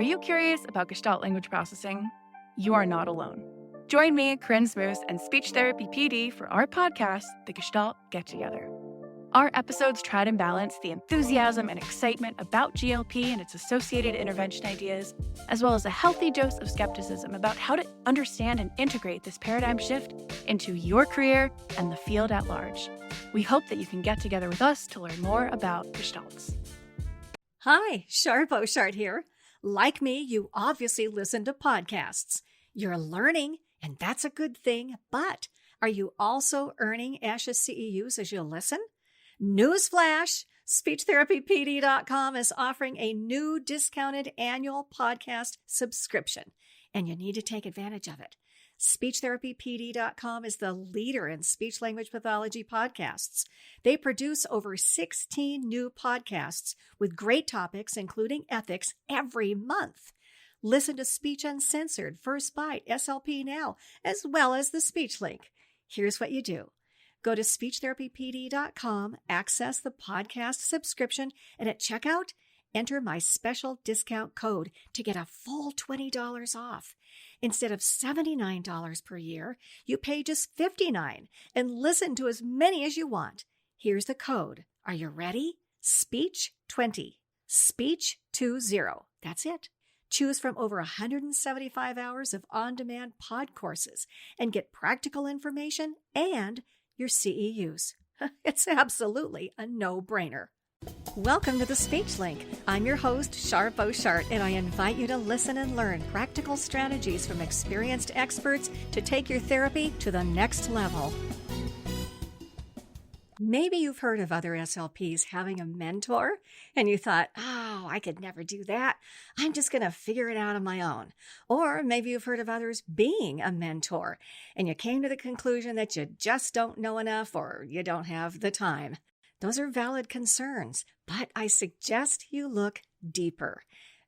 Are you curious about Gestalt language processing? You are not alone. Join me, Corinne Smoose, and speech therapy PD for our podcast, The Gestalt Get Together. Our episodes try to balance the enthusiasm and excitement about GLP and its associated intervention ideas, as well as a healthy dose of skepticism about how to understand and integrate this paradigm shift into your career and the field at large. We hope that you can get together with us to learn more about Gestalts. Hi, Shart here. Like me, you obviously listen to podcasts. You're learning, and that's a good thing, but are you also earning ASHA CEUs as you listen? Newsflash! SpeechTherapyPD.com is offering a new discounted annual podcast subscription, and you need to take advantage of it. SpeechTherapyPD.com is the leader in speech-language pathology podcasts. They produce over 16 new podcasts with great topics, including ethics, every month. Listen to Speech Uncensored, First Bite, SLP Now, as well as the Speech Link. Here's what you do. Go to SpeechTherapyPD.com, access the podcast subscription, and at checkout, enter my special discount code to get a full $20 off. Instead of $79 per year, you pay just $59 and listen to as many as you want. Here's the code. Are you ready? SPEECH20. SPEECH20. That's it. Choose from over 175 hours of on-demand pod courses and get practical information and your CEUs. It's absolutely a no-brainer. Welcome to the Speech Link. I'm your host, Shart, and I invite you to listen and learn practical strategies from experienced experts to take your therapy to the next level. Maybe you've heard of other SLPs having a mentor, and you thought, oh, I could never do that. I'm just going to figure it out on my own. Or maybe you've heard of others being a mentor, and you came to the conclusion that you just don't know enough or you don't have the time. Those are valid concerns, but I suggest you look deeper.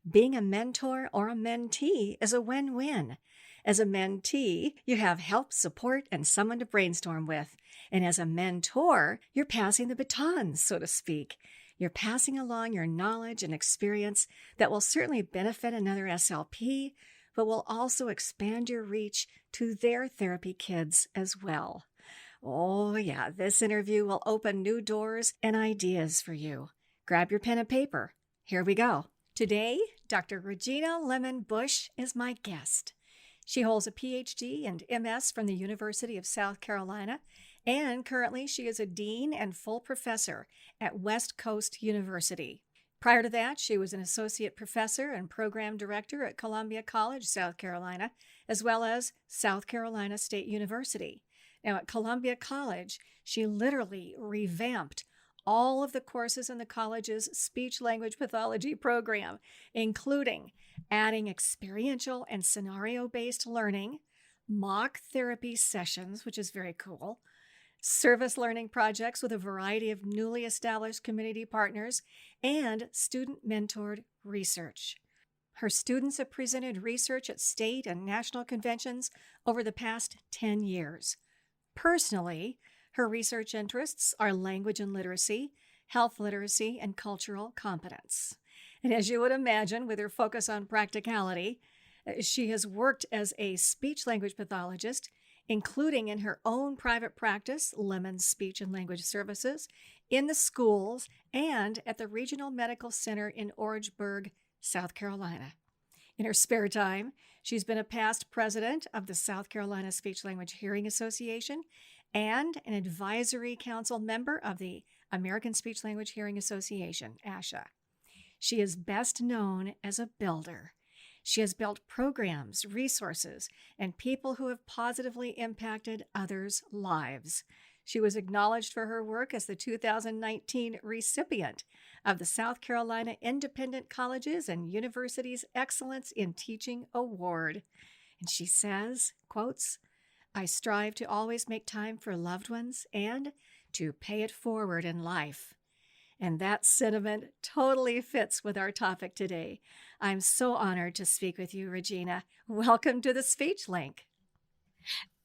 Being a mentor or a mentee is a win-win. As a mentee, you have help, support, and someone to brainstorm with. And as a mentor, you're passing the baton, so to speak. You're passing along your knowledge and experience that will certainly benefit another SLP, but will also expand your reach to their therapy kids as well. Oh yeah, this interview will open new doors and ideas for you. Grab your pen and paper. Here we go. Today, Dr. Regina Lemmon Bush is my guest. She holds a PhD and MS from the University of South Carolina, and currently she is a dean and full professor at West Coast University. Prior to that, she was an associate professor and program director at Columbia College, South Carolina, as well as South Carolina State University. Now, at Columbia College, she literally revamped all of the courses in the college's speech-language pathology program, including adding experiential and scenario-based learning, mock therapy sessions, which is very cool, service learning projects with a variety of newly established community partners, and student-mentored research. Her students have presented research at state and national conventions over the past 10 years. Personally, her research interests are language and literacy, health literacy, and cultural competence. And as you would imagine, with her focus on practicality, she has worked as a speech-language pathologist, including in her own private practice, Lemmon Speech and Language Services, in the schools, and at the Regional Medical Center in Orangeburg, South Carolina. In her spare time, she's been a past president of the South Carolina Speech-Language Hearing Association and an advisory council member of the American Speech-Language Hearing Association, ASHA. She is best known as a builder. She has built programs, resources, and people who have positively impacted others' lives. She was acknowledged for her work as the 2019 recipient of the South Carolina Independent Colleges and Universities Excellence in Teaching Award. And she says, quotes, "I strive to always make time for loved ones and to pay it forward in life." And that sentiment totally fits with our topic today. I'm so honored to speak with you, Regina. Welcome to the Speech Link.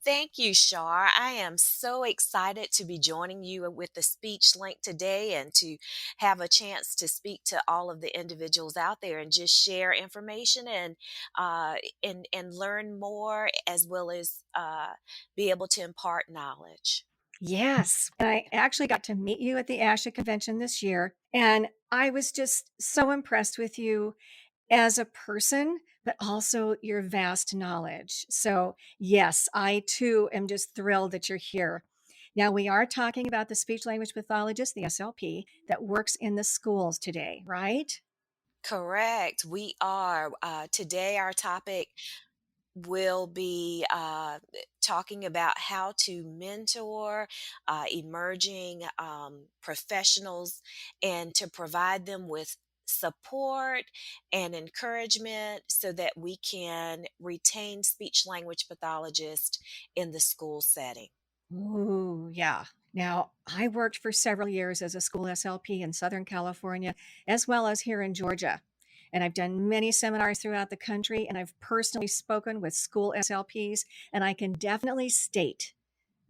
Thank you, Shar. I am so excited to be joining you with the speech link today and to have a chance to speak to all of the individuals out there and just share information uh, and learn more as well as be able to impart knowledge. Yes. And I actually got to meet you at the ASHA convention this year. And I was just so impressed with you as a person, but also your vast knowledge. So, yes, I too am just thrilled that you're here. Now, we are talking about the speech language pathologist, the SLP, that works in the schools today, right? Correct. We are. Today, our topic will be talking about how to mentor emerging professionals and to provide them with support and encouragement so that we can retain speech language pathologists in the school setting. Ooh, yeah. Now, I worked for several years as a school SLP in Southern California, as well as here in Georgia. And I've done many seminars throughout the country, and I've personally spoken with school SLPs. And I can definitely state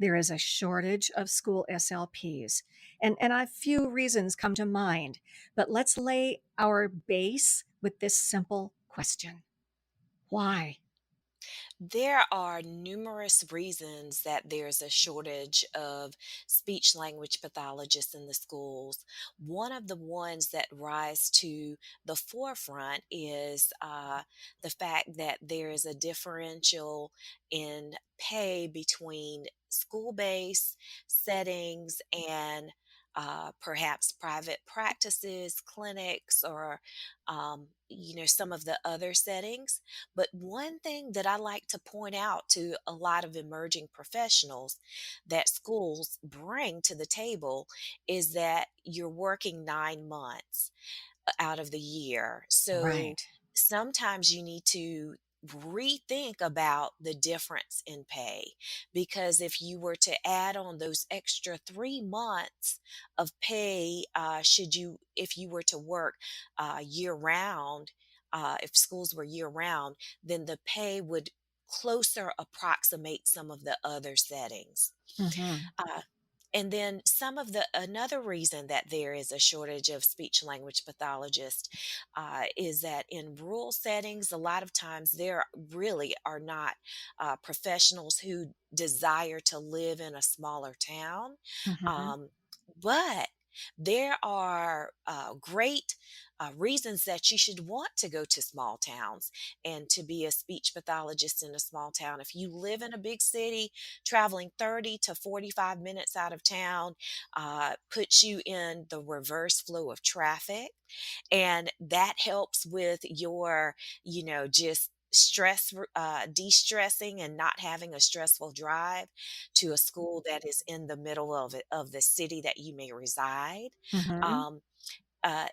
there is a shortage of school SLPs. And a few reasons come to mind. But let's lay our base with this simple question: why? There are numerous reasons that there's a shortage of speech language pathologists in the schools. One of the ones that rise to the forefront is the fact that there is a differential in pay between school based settings and perhaps private practices, clinics, or some of the other settings. But one thing that I like to point out to a lot of emerging professionals that schools bring to the table is that you're working 9 months out of the year. So Right. sometimes you need to rethink about the difference in pay, because if you were to add on those extra 3 months of pay, should you if you were to work year round, if schools were year round, then the pay would closer approximate some of the other settings. Hmm. uh, and then another reason that there is a shortage of speech language pathologists is that in rural settings, a lot of times there really are not professionals who desire to live in a smaller town. Hmm. Um, but there are great reasons that you should want to go to small towns and to be a speech pathologist in a small town. If you live in a big city, traveling 30 to 45 minutes out of town puts you in the reverse flow of traffic. And that helps with your, just de-stressing and not having a stressful drive to a school that is in the middle of the city that you may reside. Hmm. Um,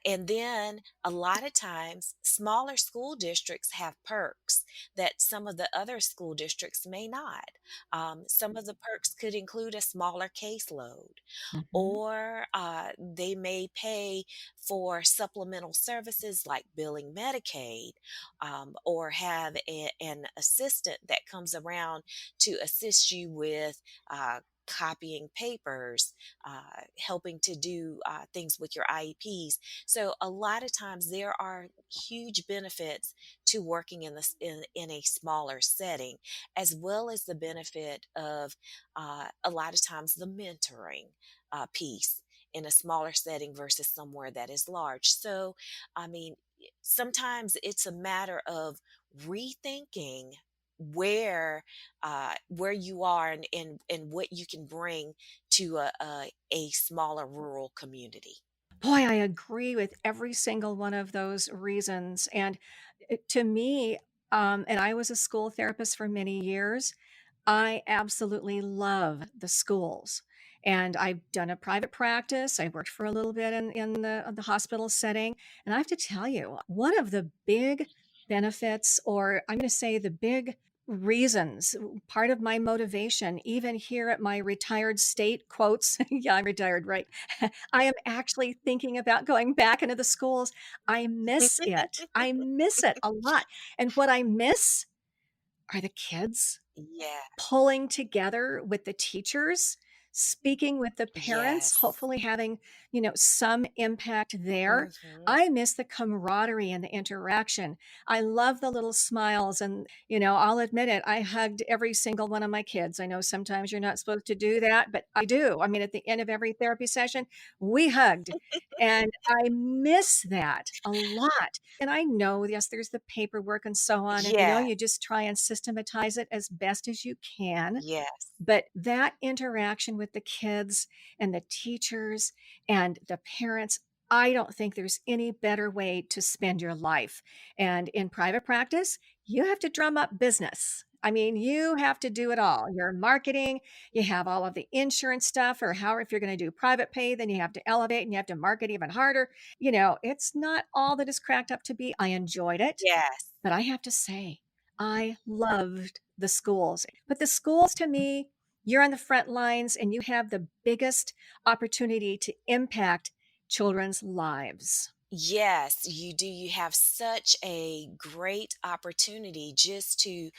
and then a lot of times, smaller school districts have perks that some of the other school districts may not. Some of the perks could include a smaller caseload, Hmm. or they may pay for supplemental services like billing Medicaid, or have an assistant that comes around to assist you with. Copying papers, helping to do things with your IEPs. So a lot of times there are huge benefits to working in a smaller setting, as well as the benefit of a lot of times the mentoring piece in a smaller setting versus somewhere that is large. So, I mean, sometimes it's a matter of rethinking where you are and what you can bring to a smaller rural community. Boy, I agree with every single one of those reasons. And to me, and I was a school therapist for many years, I absolutely love the schools. And I've done a private practice. I worked for a little bit in the hospital setting. And I have to tell you, one of the big benefits, or I'm going to say the big reasons, part of my motivation, even here at my retired state, quotes, yeah, I'm retired, right? I am actually thinking about going back into the schools. I miss it. I miss it a lot. And what I miss are the kids Yeah. pulling together with the teachers, speaking with the parents, Yes. hopefully having, some impact there. Mhm. I miss the camaraderie and the interaction. I love the little smiles and, I'll admit it, I hugged every single one of my kids. I know sometimes you're not supposed to do that, but I do. I mean, at the end of every therapy session, we hugged. And I miss that a lot. And I know, yes, there's the paperwork and so on. And, Yeah. you just try and systematize it as best as you can. Yes. But that interaction with the kids and the teachers and the parents, I don't think there's any better way to spend your life. And in private practice, you have to drum up business. I mean, you have to do it all. Your marketing, you have all of the insurance stuff, or how if you're going to do private pay, then you have to elevate and you have to market even harder. It's not all that it's cracked up to be. I enjoyed it. Yes. But I have to say, I loved the schools. But the schools to me, you're on the front lines and you have the biggest opportunity to impact children's lives. Yes, you do. You have such a great opportunity just to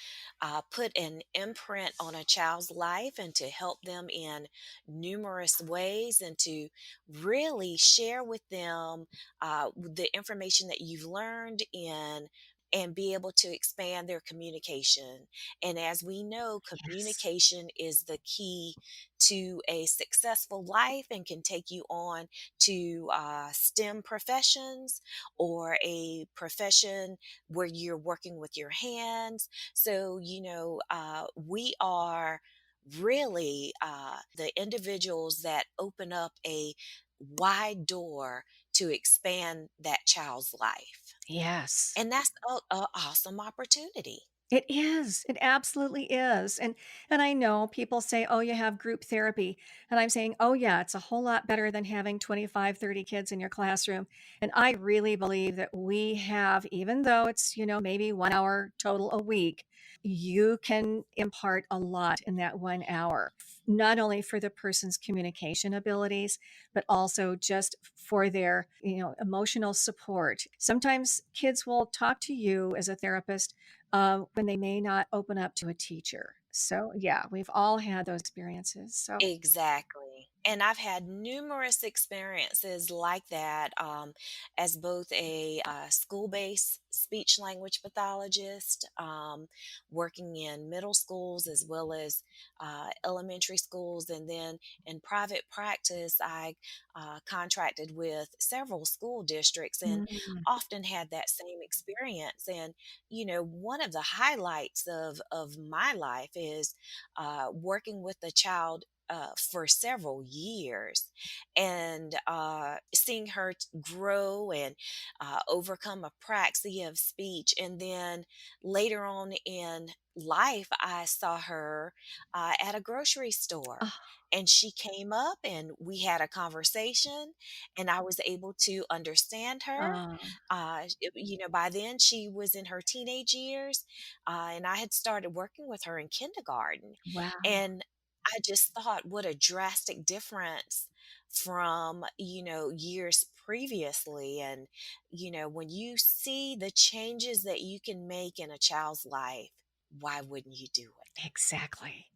put an imprint on a child's life and to help them in numerous ways and to really share with them the information that you've learned in and be able to expand their communication. And as we know, Yes. communication is the key to a successful life and can take you on to STEM professions or a profession where you're working with your hands. So, we are really the individuals that open up a wide door to expand that child's life. Yes. And that's a awesome opportunity. It is. It absolutely is. And I know people say, "Oh, you have group therapy." And I'm saying, "Oh yeah, it's a whole lot better than having 25, 30 kids in your classroom." And I really believe that we have, even though it's, maybe 1 hour total a week, you can impart a lot in that 1 hour. Not only for the person's communication abilities, but also just for their, emotional support. Sometimes kids will talk to you as a therapist when they may not open up to a teacher. So, yeah, we've all had those experiences. So, Exactly. And I've had numerous experiences like that as both a school based speech language pathologist, working in middle schools as well as elementary schools. And then in private practice, I contracted with several school districts and mm, often had that same experience. And, one of the highlights of my life is working with a child for several years and seeing her grow and overcome apraxia of speech. And then later on in life, I saw her at a grocery store. oh, And she came up and we had a conversation, and I was able to understand her. oh, By then she was in her teenage years, and I had started working with her in kindergarten. wow. And I just thought what a drastic difference from, years previously. And, when you see the changes that you can make in a child's life, why wouldn't you do it? Exactly.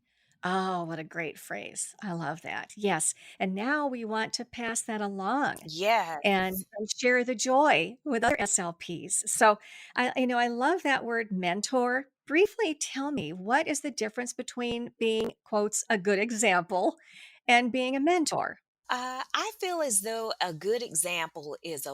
Oh, what a great phrase. I love that. Yes. And now we want to pass that along Yes. and share the joy with other SLPs. So I love that word mentor. Briefly tell me, what is the difference between being, quotes, a good example and being a mentor? I feel as though a good example is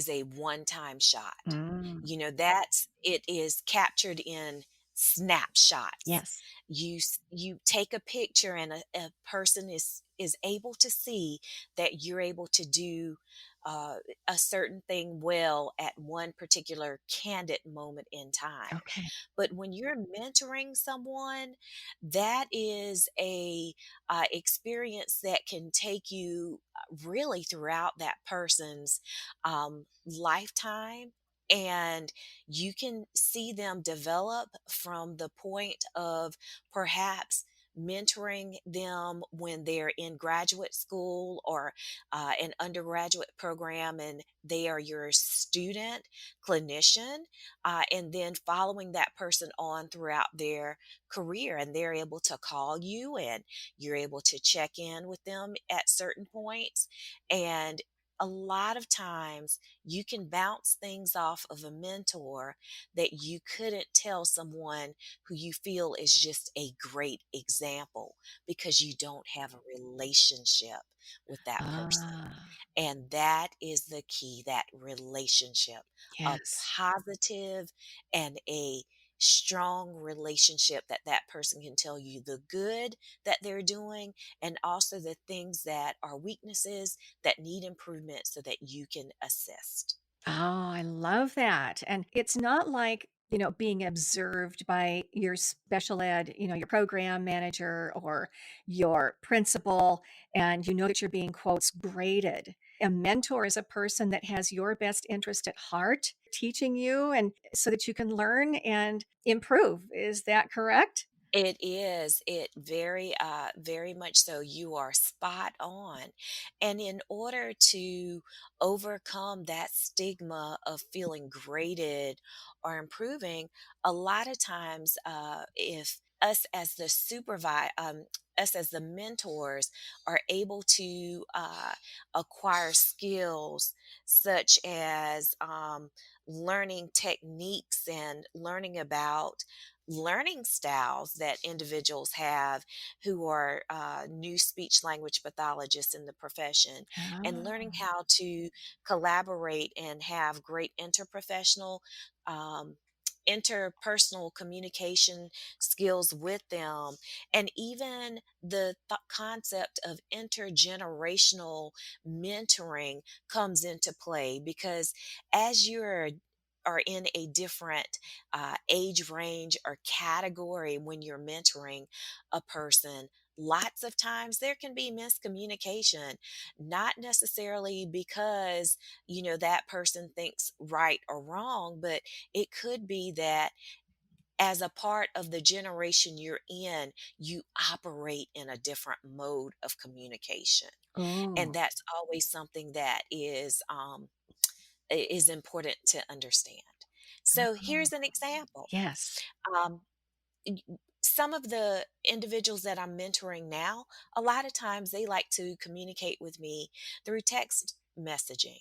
a one-time shot. Mm, That's it is captured in snapshots. yes. You take a picture and a person is able to see that you're able to do uh, a certain thing well at one particular candid moment in time. Okay. But when you're mentoring someone, that is a experience that can take you really throughout that person's lifetime. And you can see them develop from the point of perhaps mentoring them when they're in graduate school or an undergraduate program and they are your student clinician, and then following that person on throughout their career. And they're able to call you and you're able to check in with them at certain points. And a lot of times you can bounce things off of a mentor that you couldn't tell someone who you feel is just a great example because you don't have a relationship with that person. Ah, And that is the key, that relationship, a yes. positive and a strong relationship that that person can tell you the good that they're doing and also the things that are weaknesses that need improvement so that you can assist. Oh, I love that. And it's not like, being observed by your special ed, your program manager or your principal, and you know that you're being, quotes, graded. A mentor is a person that has your best interest at heart, teaching you and so that you can learn and improve. Is that correct? It is. It very much so. You are spot on. And in order to overcome that stigma of feeling graded or improving, a lot of times, if us as the us as the mentors are able to acquire skills such as learning techniques and learning about learning styles that individuals have who are new speech language pathologists in the profession, and learning Oh, how to collaborate and have great interprofessional um, interpersonal communication skills with them, and even the concept of intergenerational mentoring comes into play because as you're are in a different age range or category when you're mentoring a person, lots of times there can be miscommunication, not necessarily because, that person thinks right or wrong, but it could be that as a part of the generation you're in, you operate in a different mode of communication. And oh, that's always something that is important to understand. So oh, here's an example. yes, Um, y- some of the individuals that I'm mentoring now, a lot of times they like to communicate with me through text messaging.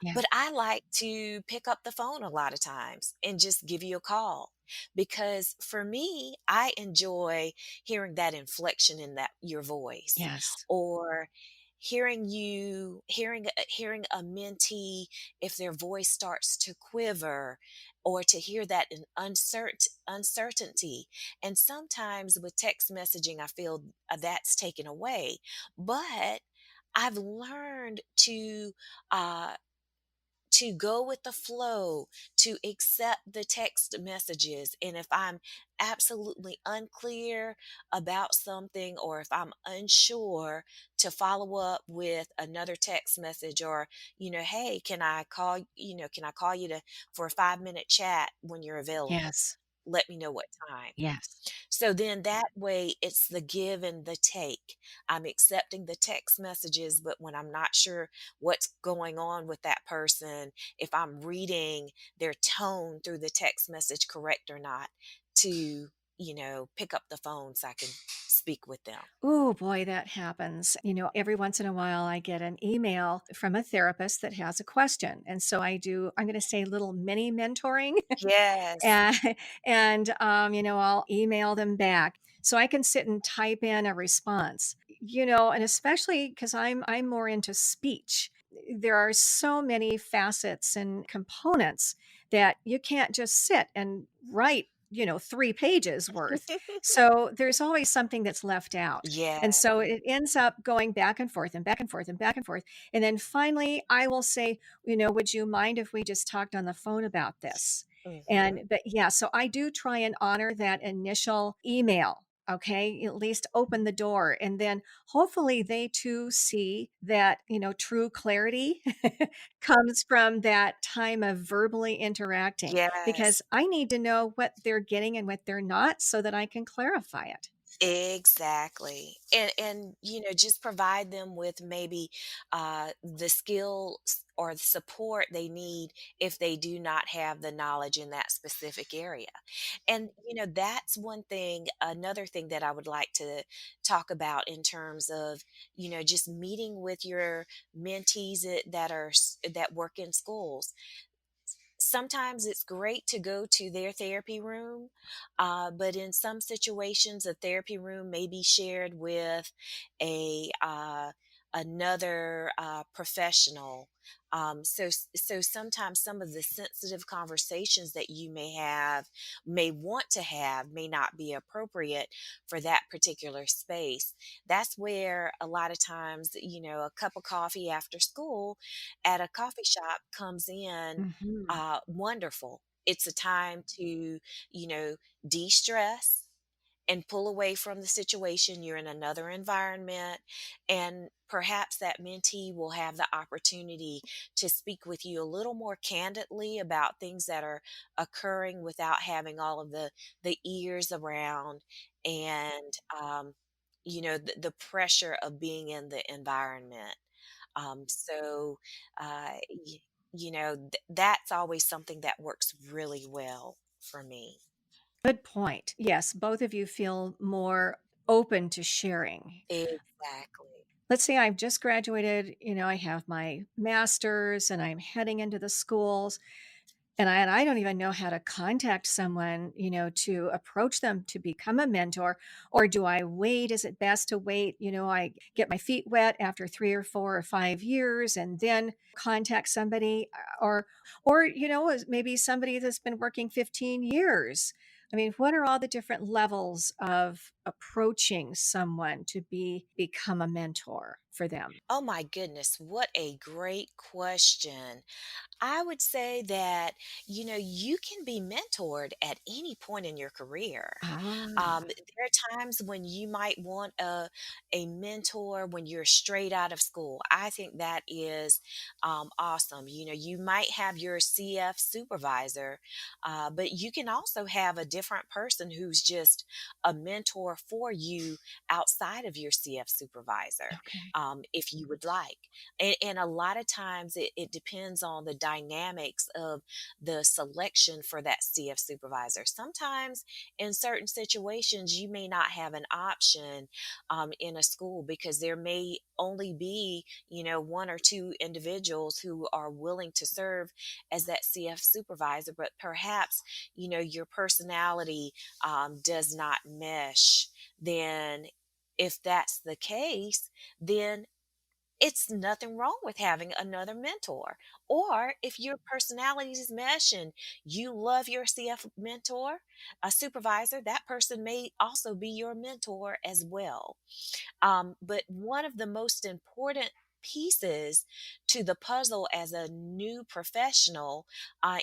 yeah, But I like to pick up the phone a lot of times and just give you a call because for me, I enjoy hearing that inflection in that your voice yes, or hearing a mentee if their voice starts to quiver or to hear that in uncertainty. And sometimes with text messaging I feel that's taken away. But I've learned uh to go with the flow, to accept the text messages. And if I'm absolutely unclear about something, or if I'm unsure, to follow up with another text message or, hey, can I call you for a 5-minute chat when you're available? yes, Let me know what time. yes. So then that way it's the give and the take. I'm accepting the text messages, but when I'm not sure what's going on with that person, if I'm reading their tone through the text message correct or not, to, pick up the phone so I can speak with them. Oh boy, that happens. Every once in a while, I get an email from a therapist that has a question. And so I'm going to say little mini mentoring Yes. and, I'll email them back so I can sit and type in a response, and especially because I'm more into speech. There are so many facets and components that you can't just sit and write, 3 pages worth. So there's always something that's left out. And Yeah. so it ends up going back and forth and back and forth and back and forth. And then finally I will say, would you mind if we just talked on the phone about this? Hmm. But yeah, so I do try and honor that initial email. Okay, at least open the door. And then hopefully they too see that, true clarity comes from that time of verbally interacting because Yes. I need to know what they're getting and what they're not so that I can clarify it. Exactly. And just provide them with maybe the skills or the support they need if they do not have the knowledge in that specific area. And that's one thing, another thing that I would like to talk about in terms of just meeting with your mentees that work in schools. Sometimes it's great to go to their therapy room, but in some situations, a therapy room may be shared with a another professional. So sometimes some of the sensitive conversations that you may want to have, may not be appropriate for that particular space. That's where a lot of times a cup of coffee after school at a coffee shop comes in Hmm. wonderful. It's a time to de stress and pull away from the situation. You're in another environment, and perhaps that mentee will have the opportunity to speak with you a little more candidly about things that are occurring without having all of the ears around and the pressure of being in the environment. So, that's always something that works really well for me. Good point. Yes, both of you feel more open to sharing. Exactly. Let's say I've just graduated, I have my master's and I'm heading into the schools. And I don't even know how to contact someone, to approach them to become a mentor. Or do I wait? Is it best to wait? I get my feet wet after 3 or 4 or 5 years and then contact somebody, maybe somebody that's been working 15 years. I mean, what are all the different levels of approaching someone to become a mentor for them? Oh my goodness, what a great question. I would say that you can be mentored at any point in your career. Ah, There are times when you might want a mentor when you're straight out of school. I think that is awesome. You might have your CF supervisor, but you can also have a different person who's just a mentor for you outside of your CF supervisor, okay. if you would like. And a lot of times it depends on the dynamics of the selection for that CF supervisor. Sometimes in certain situations, you may not have an option in a school because there may only be one or two individuals who are willing to serve as that CF supervisor, but perhaps your personality does not mesh. Then, if that's the case, then it's nothing wrong with having another mentor. Or if your personalities mesh and you love your CF mentor, a supervisor, that person may also be your mentor as well. But one of the most important pieces to the puzzle as a new professional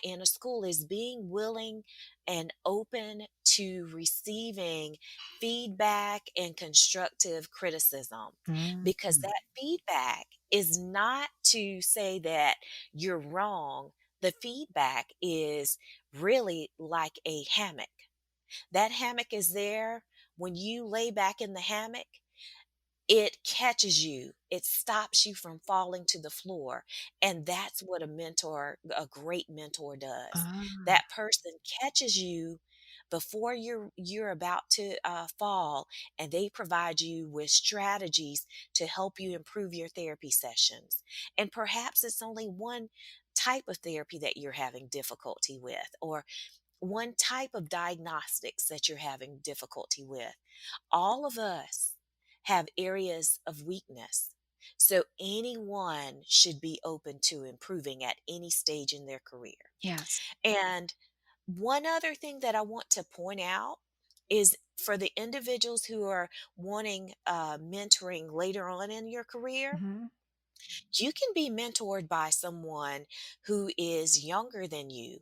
in a school is being willing and open to receiving feedback and constructive criticism, because Mhm. that feedback is not to say that you're wrong. The feedback is really like a hammock. That hammock is there when you lay back in the hammock. It catches you. It stops you from falling to the floor, and that's what a great mentor does. Ah, That person catches you before you're about to fall, and they provide you with strategies to help you improve your therapy sessions. And perhaps it's only one type of therapy that you're having difficulty with, or one type of diagnostics that you're having difficulty with. All of us have areas of weakness. So anyone should be open to improving at any stage in their career. yes. And one other thing that I want to point out is for the individuals who are wanting mentoring later on in your career, Mhm. you can be mentored by someone who is younger than you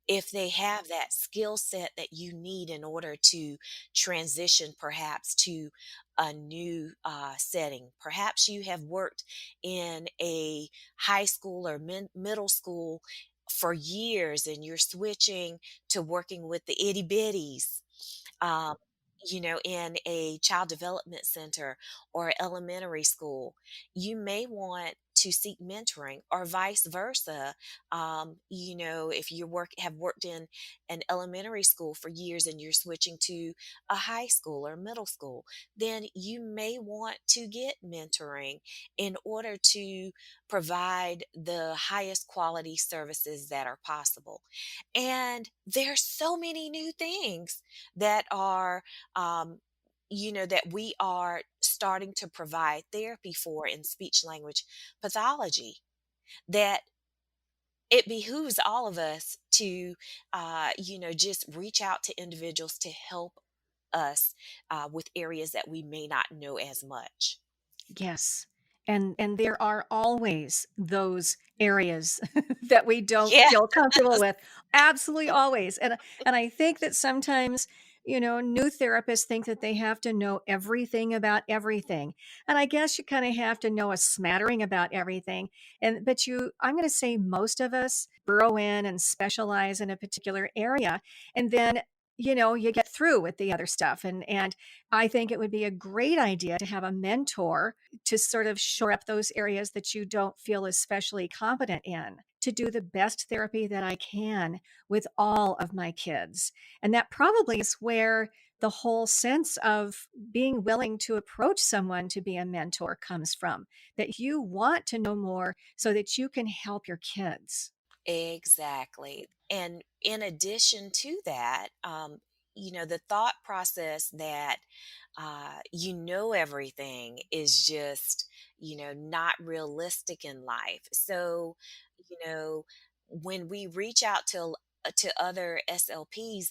if they have that skill set that you need in order to transition perhaps to a new setting. Perhaps you have worked in a high school or middle school for years and you're switching to working with the itty bitties. Um, in a child development center or elementary school, you may want to seek mentoring or vice versa. If you have worked in an elementary school for years and you're switching to a high school or middle school, then you may want to get mentoring in order to provide the highest quality services that are possible. And there's so many new things that are um, that we are starting to provide therapy for in speech language pathology, that it behooves all of us to, just reach out to individuals to help us with areas that we may not know as much. Yes. And there are always those areas that we don't Yeah. feel comfortable with. Absolutely always. And I think that sometimes, new therapists think that they have to know everything about everything. And I guess you kind of have to know a smattering about everything. But I'm going to say most of us burrow in and specialize in a particular area. And then you get through with the other stuff. And I think it would be a great idea to have a mentor to sort of shore up those areas that you don't feel especially competent in, to do the best therapy that I can with all of my kids. And that probably is where the whole sense of being willing to approach someone to be a mentor comes from, that you want to know more so that you can help your kids. Exactly. And in addition to that, the thought process that everything is just, not realistic in life. So, you know, when we reach out to other SLPs,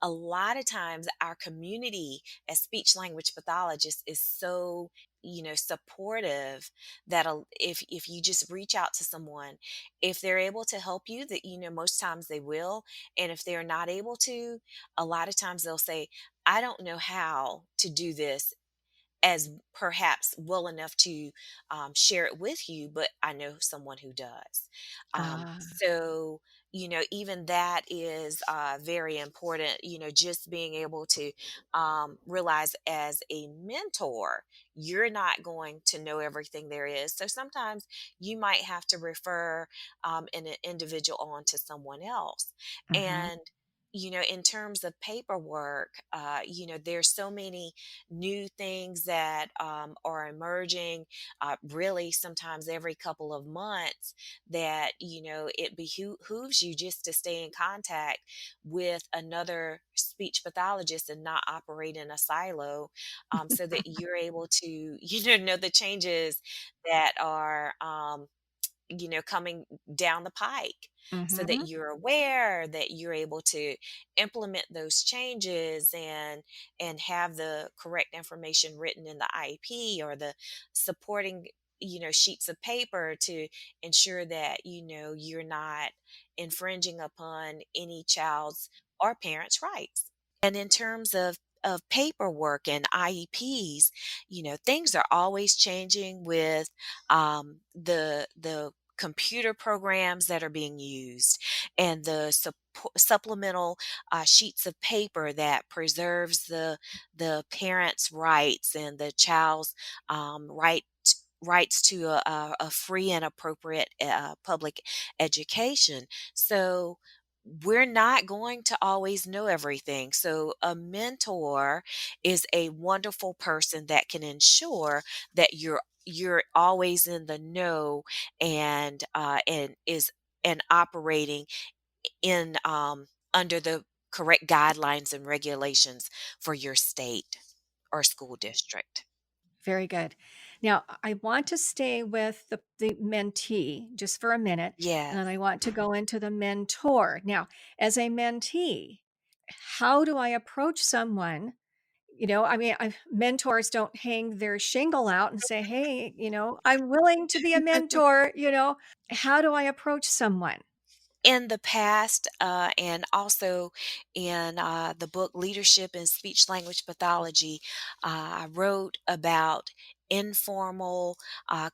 a lot of times our community as speech language pathologists is so supportive that if you just reach out to someone, if they're able to help you, that most times they will. And if they're not able to, a lot of times they'll say, I don't know how to do this as perhaps well enough to share it with you, but I know someone who does. Ah, So, even that is very important, just being able to realize as a mentor, you're not going to know everything there is. So sometimes you might have to refer an individual on to someone else. mhm. And, in terms of paperwork, there's so many new things that are emerging really sometimes every couple of months, that it behooves you just to stay in contact with another speech pathologist and not operate in a silo, so that you're able to know the changes that are coming down the pike, so that Mhm. you're aware, that you're able to implement those changes and have the correct information written in the IEP or the supporting sheets of paper to ensure that you're not infringing upon any child's or parent's rights. And in terms of paperwork and IEPs, things are always changing with the computer programs that are being used, and the supplemental sheets of paper that preserves the parents' rights and the child's rights to a free and appropriate public education. So we're not going to always know everything. So a mentor is a wonderful person that can ensure that you're always in the know, and operating in under the correct guidelines and regulations for your state or school district. Very good. Now, I want to stay with the mentee just for a minute, and Yes. then I want to go into the mentor. Now, as a mentee, how do I approach someone? I mean, mentors don't hang their shingle out and say, hey, I'm willing to be a mentor. How do I approach someone? In the past, and also in the book Leadership in Speech Language Pathology, I wrote about informal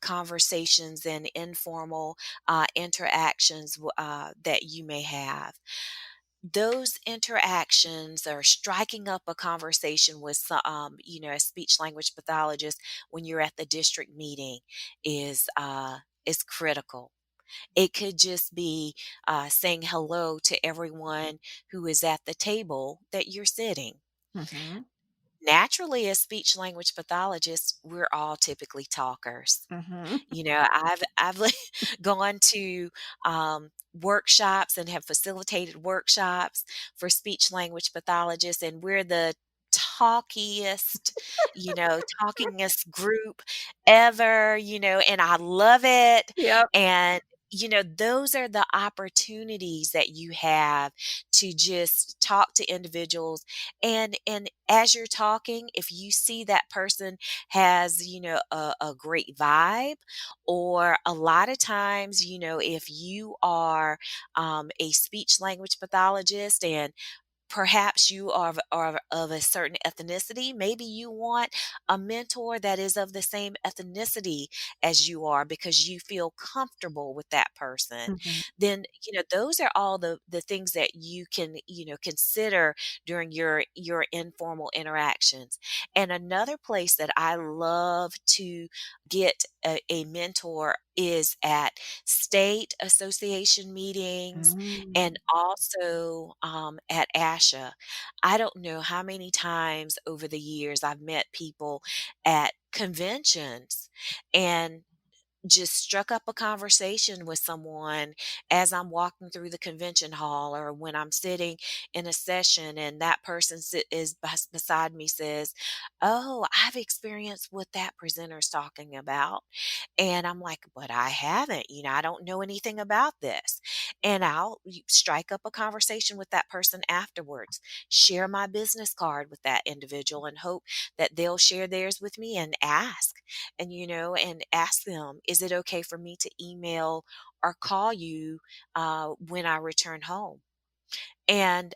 conversations and informal interactions that you may have. those interactions or striking up a conversation with a speech language pathologist when you're at the district meeting is critical. It could just be saying hello to everyone who is at the table that you're sitting. Mhm. Naturally, as speech language pathologists, we're all typically talkers. Mhm. I've gone to workshops and have facilitated workshops for speech language pathologists, and we're the talkiest, talkingest group ever, and I love it. Yep. And those are the opportunities that you have to just talk to individuals, and as you're talking, if you see that person has a great vibe, or a lot of times, if you are a speech language pathologist and perhaps you are of a certain ethnicity. Maybe you want a mentor that is of the same ethnicity as you are because you feel comfortable with that person. Mhm. Then, those are all the things that you can, consider during your informal interactions. And another place that I love to get a mentor is at state association meetings and Mm. also at ASHA. I don't know how many times over the years I've met people at conventions and just struck up a conversation with someone as I'm walking through the convention hall or when I'm sitting in a session and that person beside me says, "Oh, I've experienced what that presenter's talking about." And I'm like, "But I haven't, I don't know anything about this." And I'll strike up a conversation with that person afterwards, share my business card with that individual and hope that they'll share theirs with me and ask them, is it okay for me to email or call you when I return home? And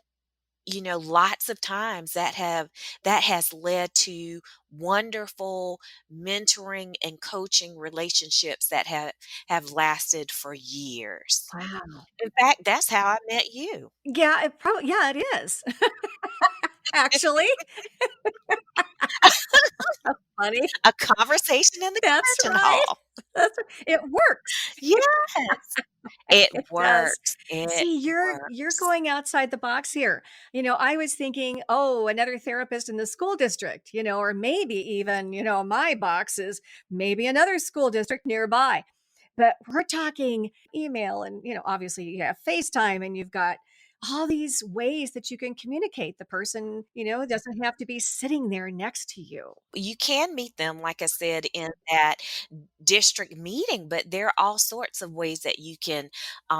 lots of times that has led to wonderful mentoring and coaching relationships that have lasted for years. Wow. In fact, that's how I met you. Yeah, yeah, it is. Actually, funny. A conversation in the That's convention right. hall. It works. Yes, it It does. works. It See, you're works. going outside the box here. I was thinking, oh, another therapist in the school district, or maybe even, my box is maybe another school district nearby. But we're talking email and, obviously you have FaceTime and you've got all these ways that you can communicate. The person, doesn't have to be sitting there next to you. You can meet them, like I said, in that district meeting, but there are all sorts of ways that you can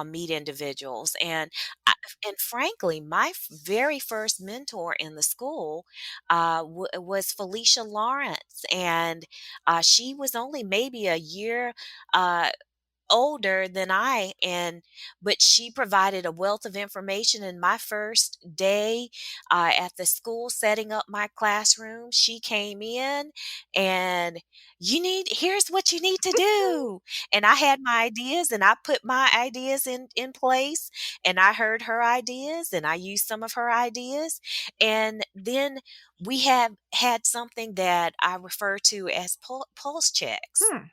meet individuals. And frankly, my very first mentor in the school was Felicia Lawrence, and she was only maybe a year. Older than I, and but she provided a wealth of information. In my first day at the school setting up my classroom, she came in and here's what you need to do. And I had my ideas and I put my ideas in place, and I heard her ideas and I used some of her ideas. And then we have had something that I refer to as pulse checks. Hmm.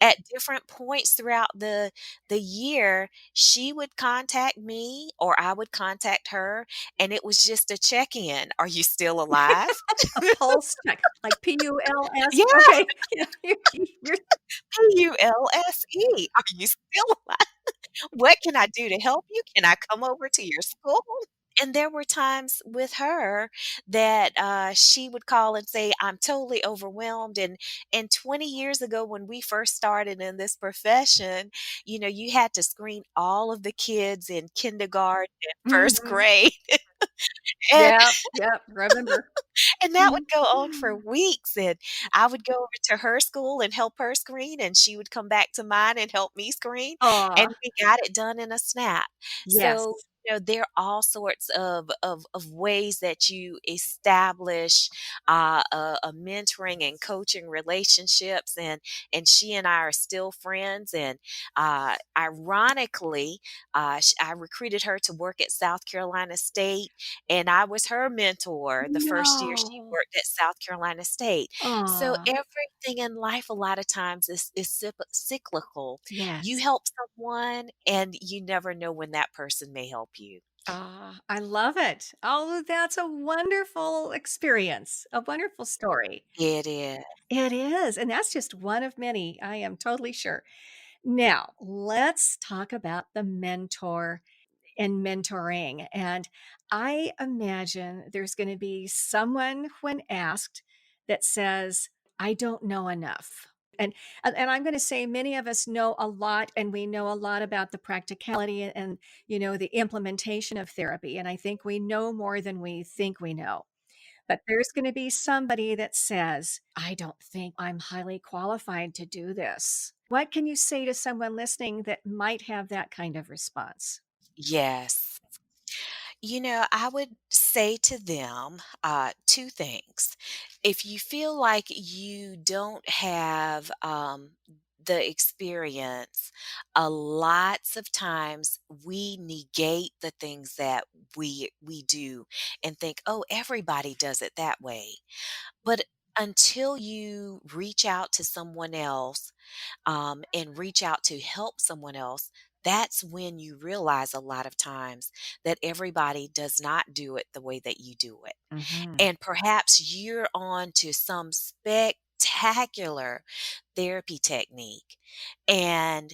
At different points throughout the year, she would contact me or I would contact her, and it was just a check-in. "Are you still alive?" A pulse check, like PULS. Yeah, Okay. You're PULSE. "Are you still alive? What can I do to help you? Can I come over to your school?" And there were times with her that she would call and say, "I'm totally overwhelmed." And 20 years ago, when we first started in this profession, you had to screen all of the kids in kindergarten and first Mhm. grade. And Yep, yep, remember. and that would go on for Mhm. weeks, and I would go over to her school and help her screen, and she would come back to mine and help me screen, and Aw, we got it done in a snap. So, yes. there are all sorts of ways that you establish a mentoring and coaching relationships, and she and I are still friends. And ironically, I recruited her to work at South Carolina State, and I was her mentor the first year she No. worked at South Carolina State. So Aw, everything in life a lot of times is cyclical. You yes. help someone, and you never know when that person may help you. Ah, I love it. Oh, that's a wonderful experience, a wonderful story. It is. It is, and that's just one of many, I am totally sure. Now, let's talk about the mentor and mentoring. And I imagine there's going to be someone when asked that says, I don't know enough. And I'm going to say many of us know a lot, and we know a lot about the practicality and the implementation of therapy. And I think we know more than we think we know. But there's going to be somebody that says, I don't think I'm highly qualified to do this. What can you say to someone listening that might have that kind of response? Yes. I would say to them two things. If you feel like you don't have the experience, lots of times we negate the things that we do and think, oh, everybody does it that way. But until you reach out to someone else and reach out to help someone else, that's when you realize a lot of times that everybody does not do it the way that you do it. Hmm. And perhaps you're on to some spectacular therapy technique. And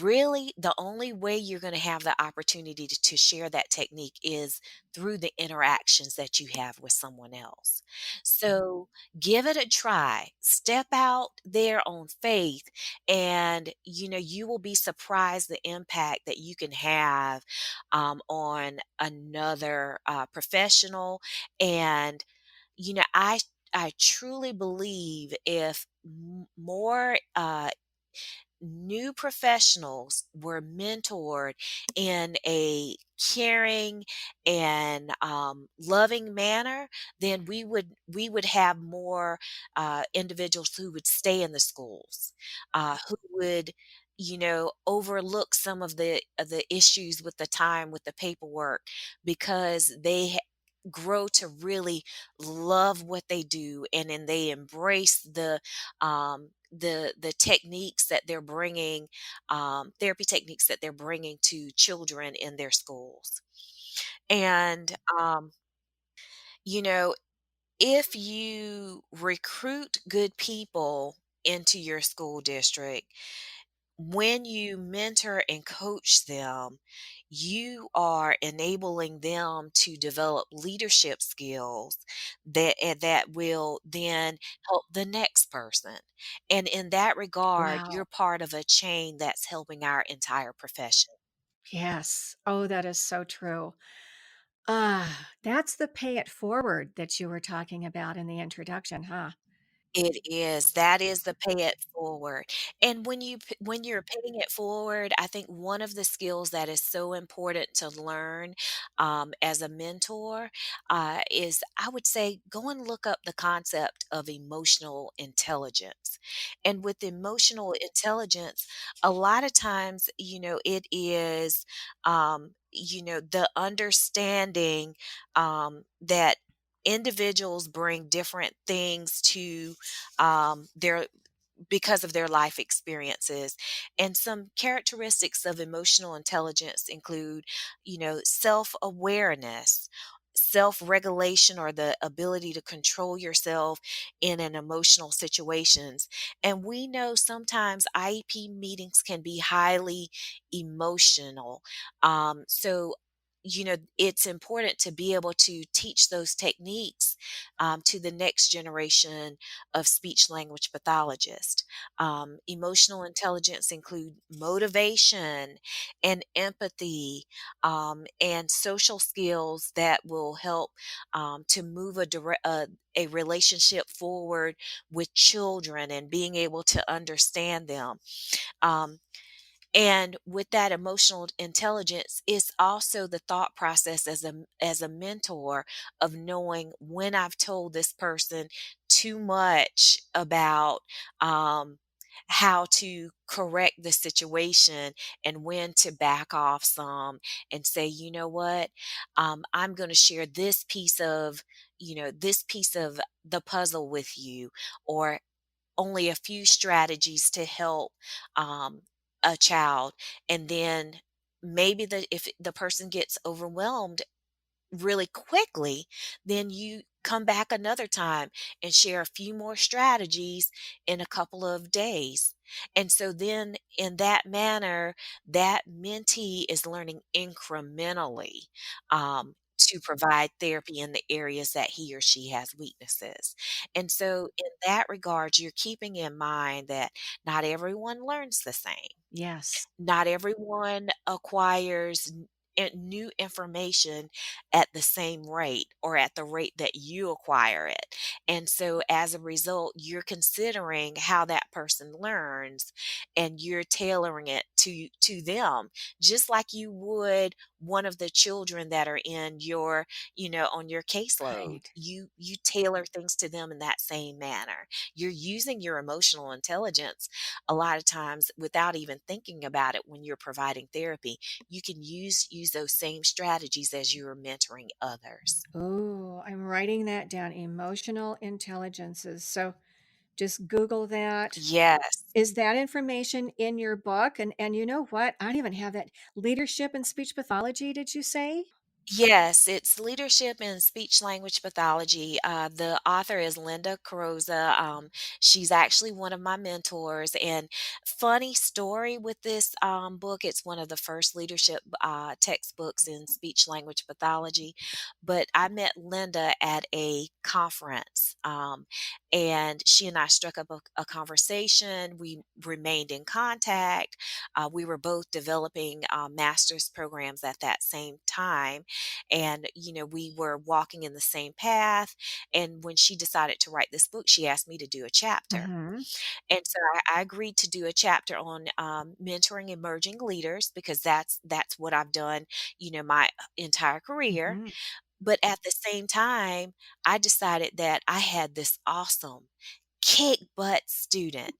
really, the only way you're going to have the opportunity to share that technique is through the interactions that you have with someone else. So give it a try. Step out there on faith, and you will be surprised the impact that you can have on another professional. And I truly believe if more new professionals were mentored in a caring and loving manner, then we would have more individuals who would stay in the schools, who would overlook some of the issues with the time with the paperwork, because grow to really love what they do, and then they embrace the techniques that they're bringing, therapy techniques that they're bringing to children in their schools. And you know, if you recruit good people into your school district, when you mentor and coach them, you are enabling them to develop leadership skills that will then help the next person. And in that regard, you're Wow. part of a chain that's helping our entire profession. Yes. Oh, that is so true. That's the pay it forward that you were talking about in the introduction, huh? It is. That is the pay it forward. And when you're paying it forward, I think one of the skills that is so important to learn as a mentor is, I would say, go and look up the concept of emotional intelligence. And with emotional intelligence, a lot of times, it is, the understanding that individuals bring different things to their because of their life experiences. And some characteristics of emotional intelligence include, self-awareness, self-regulation, or the ability to control yourself in an emotional situations. And we know sometimes IEP meetings can be highly emotional. So it's important to be able to teach those techniques to the next generation of speech language pathologists. Emotional intelligence include motivation and empathy, and social skills that will help to move a relationship forward with children and being able to understand them. Um, And with that emotional intelligence, it's also the thought process as a mentor of knowing when I've told this person too much about how to correct the situation and when to back off some and say, you know what, I'm going to share this piece of, this piece of the puzzle with you, or only a few strategies to help um, a child. And then maybe if the person gets overwhelmed really quickly, then you come back another time and share a few more strategies in a couple of days. And so then in that manner, that mentee is learning incrementally to provide therapy in the areas that he or she has weaknesses. And so in that regard, you're keeping in mind that not everyone learns the same. Yes. Not everyone acquires new information at the same rate or at the rate that you acquire it. And so as a result, you're considering how that person learns and you're tailoring it to them, just like you would one of the children that are in your, on your caseload. Right. You tailor things to them in that same manner. You're using your emotional intelligence a lot of times without even thinking about it. When you're providing therapy, you can use those same strategies as you're mentoring others. Oh, I'm writing that down. Emotional intelligences. So just Google that. Yes. Is that information in your book? And you know what? I don't even have that. Leadership and speech pathology, did you say? Yes, it's leadership in speech language pathology. The author is Linda Carosa. She's actually one of my mentors. And funny story with this book, it's one of the first leadership textbooks in speech language pathology. But I met Linda at a conference, and she and I struck up a conversation. We remained in contact. We were both developing master's programs at that same time, and we were walking in the same path. And when she decided to write this book, she asked me to do a chapter, Hmm. and so I agreed to do a chapter on mentoring emerging leaders, because that's what I've done, my entire career. Hmm. But at the same time, I decided that I had this awesome kick butt student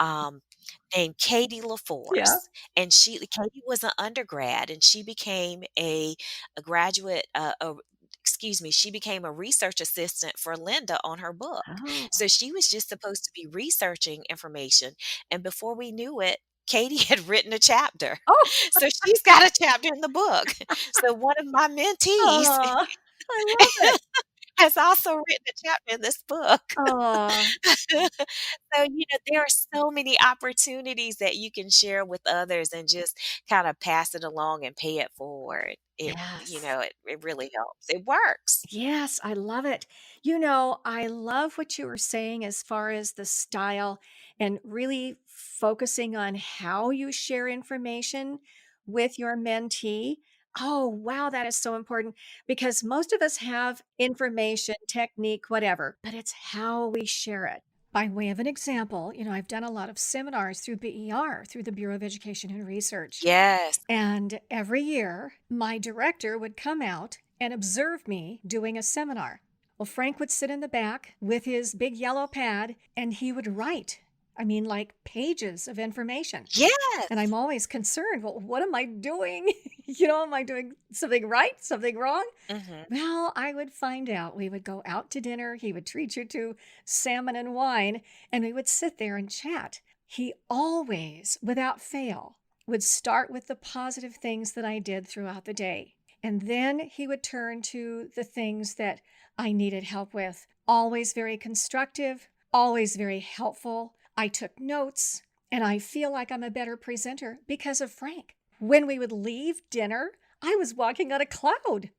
um, named Katie Yeah. LaForce, and Katie was an undergrad, and she became a graduate. Excuse me, she became a research assistant for Linda on her book. Oh. So she was just supposed to be researching information, and before we knew it, Katie had written a chapter. Oh. So she's got a chapter in the book. So one of my mentees Oh, I love it. has also written a chapter in this book. Oh, So, there are so many opportunities that you can share with others and just kind of pass it along and pay it forward. yes. It really helps. It works. Yes, I love it. I love what you were saying as far as the style and really focusing on how you share information with your mentee. Oh, wow, that is so important because most of us have information, technique, whatever, but it's how we share it. By way of an example, I've done a lot of seminars through BER, through the Bureau of Education and Research. Yes. And every year, my director would come out and observe me doing a seminar. Well, Frank would sit in the back with his big yellow pad and he would write, I mean, like pages of information. And Yes. I'm always concerned, well, what am I doing? Am I doing something right, something wrong? Mhm. Well, I would find out. We would go out to dinner. He would treat you to salmon and wine, and we would sit there and chat. He always, without fail, would start with the positive things that I did throughout the day. And then he would turn to the things that I needed help with. Always very constructive, always very helpful. I took notes, and I feel like I'm a better presenter because of Frank. When we would leave dinner, I was walking on a cloud.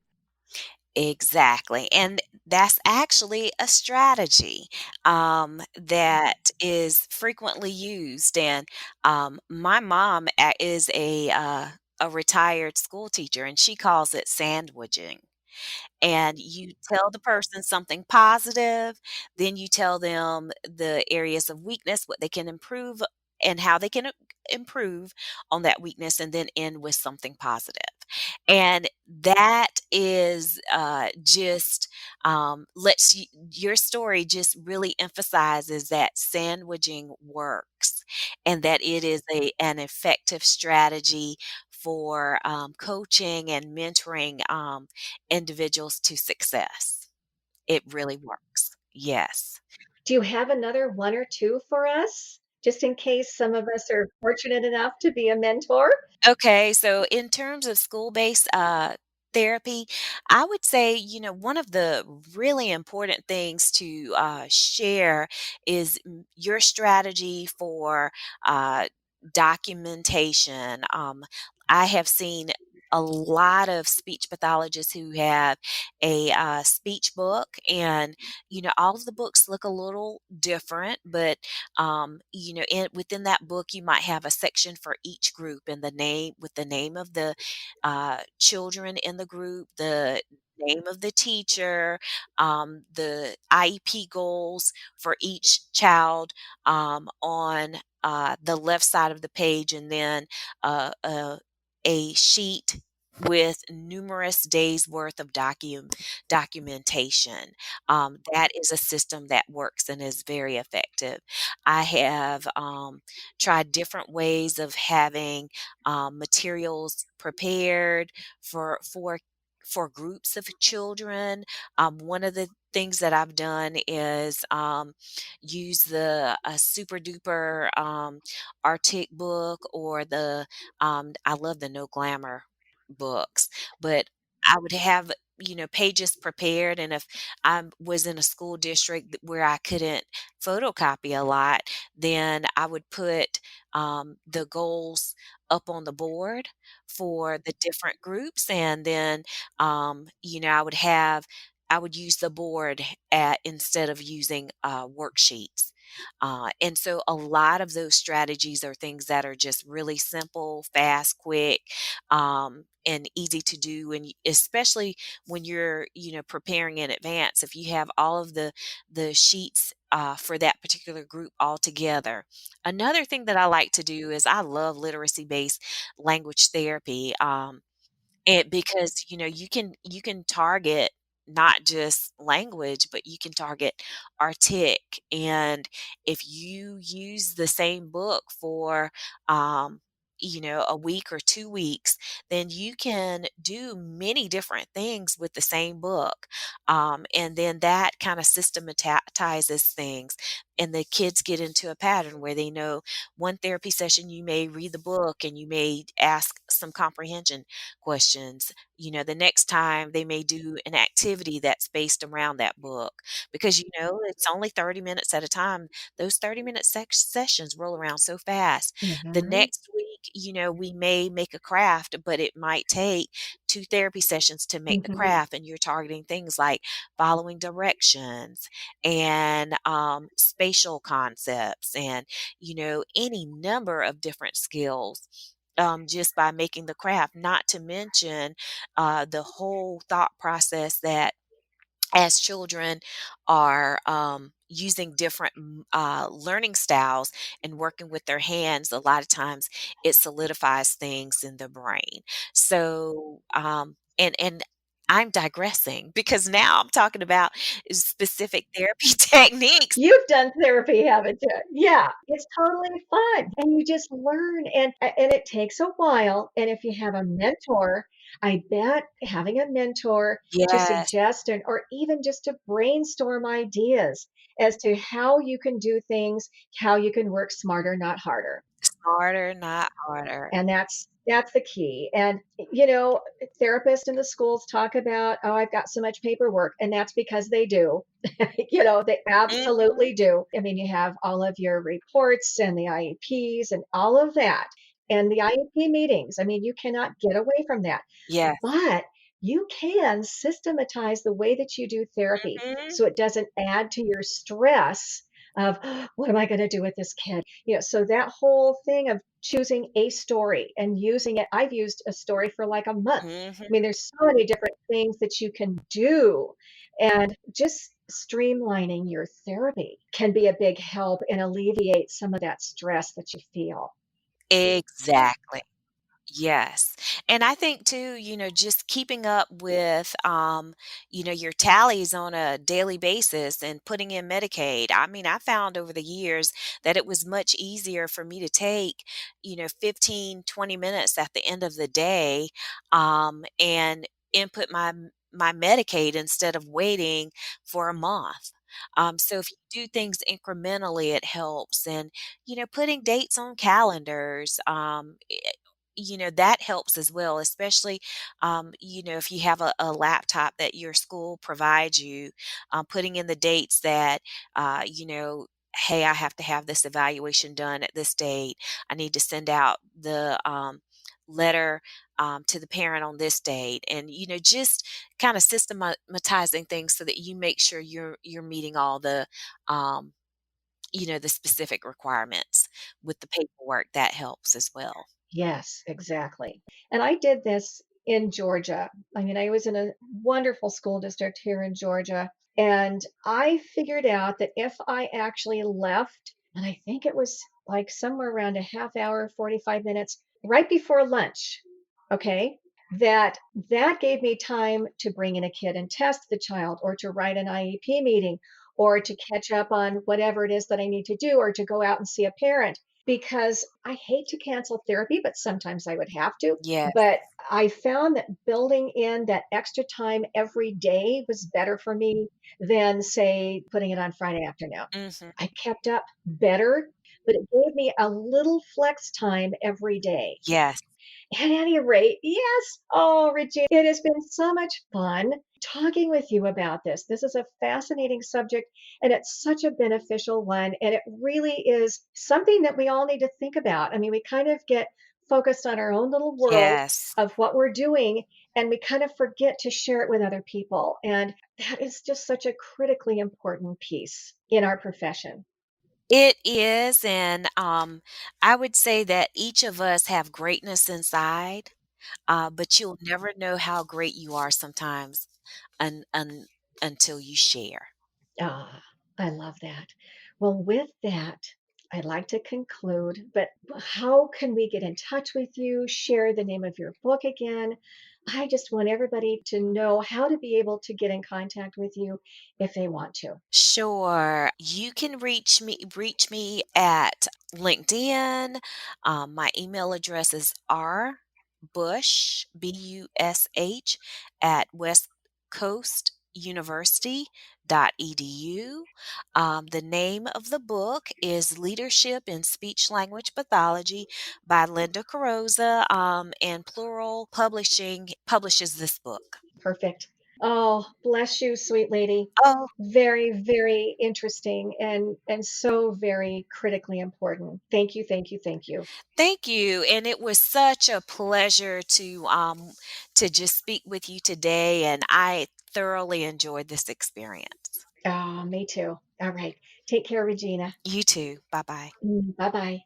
Exactly. And that's actually a strategy that is frequently used. And my mom is a retired school teacher, and she calls it sandwiching. And you tell the person something positive, then you tell them the areas of weakness, what they can improve, and how they can improve on that weakness and then end with something positive. And that is just your story just really emphasizes that sandwiching works and that it is an effective strategy for coaching and mentoring individuals to success. It really works. Yes. Do you have another one or two for us? Just in case some of us are fortunate enough to be a mentor? Okay, so in terms of school-based therapy, I would say, one of the really important things to share is your strategy for uh, documentation. I have seen a lot of speech pathologists who have a speech book, and all of the books look a little different, but within that book, you might have a section for each group and the name of the children in the group, the name of the teacher, the IEP goals for each child on the left side of the page, and then a sheet with numerous days worth of documentation. That is a system that works and is very effective. I have tried different ways of having materials prepared for groups of children. One of the things that I've done is use the super duper Arctic book or I love the No Glamour books, but I would have pages prepared, and if I was in a school district where I couldn't photocopy a lot, then I would put the goals up on the board for the different groups, and then I would use the board instead of using worksheets. And so a lot of those strategies are things that are just really simple, fast, quick, and easy to do. And especially when you're, preparing in advance, if you have all of the sheets for that particular group all together. Another thing that I like to do is I love literacy based language therapy. And because, you can target not just language, but you can target artic. And if you use the same book for, um, a week or 2 weeks, then you can do many different things with the same book. And then that kind of systematizes things. And the kids get into a pattern where they know one therapy session, you may read the book and you may ask some comprehension questions. The next time they may do an activity that's based around that book because it's only 30 minutes at a time. Those 30-minute sessions roll around so fast. The Mhm. next week, we may make a craft, but it might take two therapy sessions to make the Mhm. craft, and you're targeting things like following directions and spatial concepts and any number of different skills just by making the craft, not to mention the whole thought process that as children are using different learning styles and working with their hands, a lot of times it solidifies things in the brain. So, and I'm digressing because now I'm talking about specific therapy techniques. You've done therapy, haven't you? Yeah, it's totally fun, and you just learn, and it takes a while, and if you have a mentor, I bet having a mentor to Yes, suggest or even just to brainstorm ideas as to how you can do things, how you can work smarter, not harder. smarter, not harder. And that's the key. And therapists in the schools talk about, oh, I've got so much paperwork, and that's because they do. They Mhm. absolutely do. I mean, you have all of your reports and the IEPs and all of that. And the IEP meetings, I mean, you cannot get away from that. Yes. But you can systematize the way that you do therapy Mhm. so it doesn't add to your stress of what am I going to do with this kid? So that whole thing of choosing a story and using it, I've used a story for like a month. Mhm. I mean, there's so many different things that you can do. And just streamlining your therapy can be a big help and alleviate some of that stress that you feel. Exactly. Yes. And I think too, just keeping up with, your tallies on a daily basis and putting in Medicaid. I mean, I found over the years that it was much easier for me to take, 15, 20 minutes at the end of the day, and input my Medicaid instead of waiting for a month. So if you do things incrementally, it helps. And, putting dates on calendars, that helps as well, especially, if you have a laptop that your school provides you, putting in the dates that, hey, I have to have this evaluation done at this date. I need to send out the letter to the parent on this date, and just kind of systematizing things so that you make sure you're meeting all um, the specific requirements with the paperwork. That helps as well. Yes, exactly. And I did this in Georgia. I mean, I was in a wonderful school district here in Georgia. And I figured out that if I actually left, and I think it was like somewhere around a half hour, 45 minutes right before lunch, okay, that that gave me time to bring in a kid and test the child or to write an IEP meeting or to catch up on whatever it is that I need to do or to go out and see a parent because I hate to cancel therapy, but sometimes I would have to. Yes. But I found that building in that extra time every day was better for me than, say, putting it on Friday afternoon. Mhm. I kept up better, but it gave me a little flex time every day. Yes. At any rate, yes. Oh, Regina, it has been so much fun talking with you about this. This is a fascinating subject and it's such a beneficial one. And it really is something that we all need to think about. I mean, we kind of get focused on our own little world Yes. of what we're doing and we kind of forget to share it with other people. And that is just such a critically important piece in our profession. It is, and, I would say that each of us have greatness inside, but you'll never know how great you are sometimes until you share. Ah, I love that. Well, with that, I'd like to conclude, but how can we get in touch with you? Share the name of your book again. I just want everybody to know how to be able to get in contact with you if they want to. Sure. You can reach me at LinkedIn. My email address is rbush, Bush, at westcoastuniversity.edu. The name of the book is Leadership in Speech Language Pathology by Linda Carosa, and Plural Publishing publishes this book. Perfect. Oh, bless you, sweet lady. Oh, Very, very interesting and so very critically important. Thank you, thank you, thank you. thank you, and it was such a pleasure to just speak with you today, and I thoroughly enjoyed this experience. Oh, me too. All right. Take care, Regina. You too. Bye-bye. Bye bye.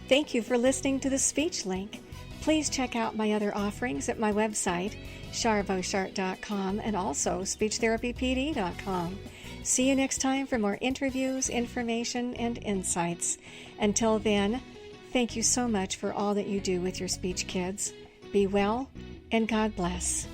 Thank you for listening to the Speech Link. Please check out my other offerings at my website, charboshart.com, and also speechtherapypd.com. See you next time for more interviews, information, and insights. Until then, thank you so much for all that you do with your speech kids. Be well, and God bless.